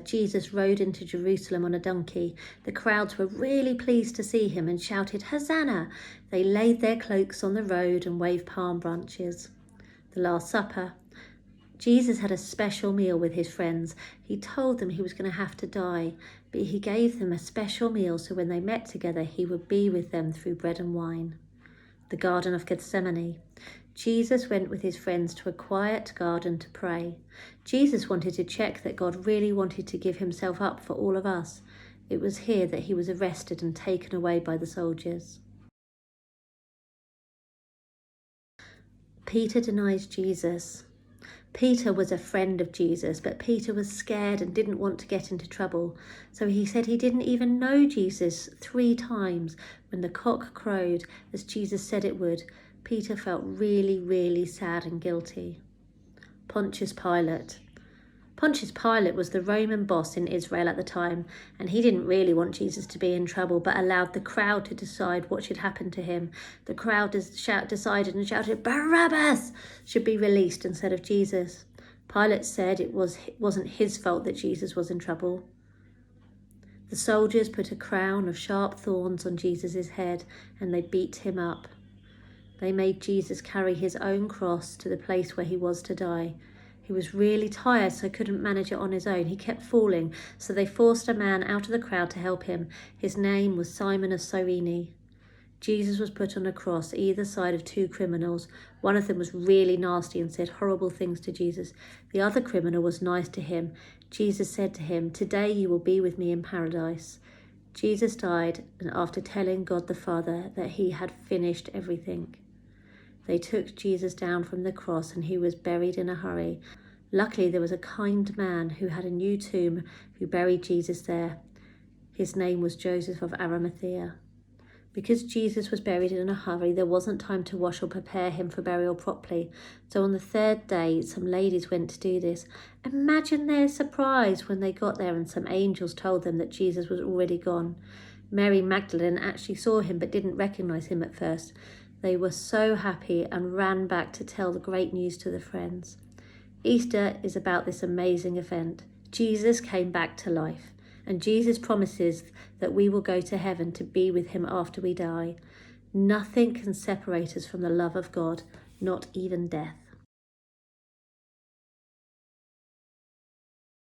Jesus rode into Jerusalem on a donkey. The crowds were really pleased to see him and shouted, "Hosanna!" They laid their cloaks on the road and waved palm branches. The Last Supper. Jesus had a special meal with his friends. He told them he was going to have to die, but he gave them a special meal so when they met together, he would be with them through bread and wine. The Garden of Gethsemane. Jesus went with his friends to a quiet garden to pray. Jesus wanted to check that God really wanted to give himself up for all of us. It was here that he was arrested and taken away by the soldiers. Peter denies Jesus. Peter was a friend of Jesus, but Peter was scared and didn't want to get into trouble. So he said he didn't even know Jesus 3 times. When the cock crowed, as Jesus said it would, Peter felt really, really sad and guilty. Pontius Pilate. Pontius Pilate was the Roman boss in Israel at the time, and he didn't really want Jesus to be in trouble, but allowed the crowd to decide what should happen to him. The crowd decided and shouted, "Barabbas should be released instead of Jesus." Pilate said it wasn't his fault that Jesus was in trouble. The soldiers put a crown of sharp thorns on Jesus' head, and they beat him up. They made Jesus carry his own cross to the place where he was to die. He was really tired, so couldn't manage it on his own. He kept falling, so they forced a man out of the crowd to help him. His name was Simon of Cyrene. Jesus was put on a cross, either side of 2 criminals. One of them was really nasty and said horrible things to Jesus. The other criminal was nice to him. Jesus said to him, "Today you will be with me in paradise." Jesus died, and after telling God the Father that he had finished everything, they took Jesus down from the cross and he was buried in a hurry. Luckily, there was a kind man who had a new tomb who buried Jesus there. His name was Joseph of Arimathea. Because Jesus was buried in a hurry, there wasn't time to wash or prepare him for burial properly. So on the 3rd day, some ladies went to do this. Imagine their surprise when they got there and some angels told them that Jesus was already gone. Mary Magdalene actually saw him but didn't recognize him at first. They were so happy and ran back to tell the great news to the friends. Easter is about this amazing event. Jesus came back to life, and Jesus promises that we will go to heaven to be with him after we die. Nothing can separate us from the love of God, not even death.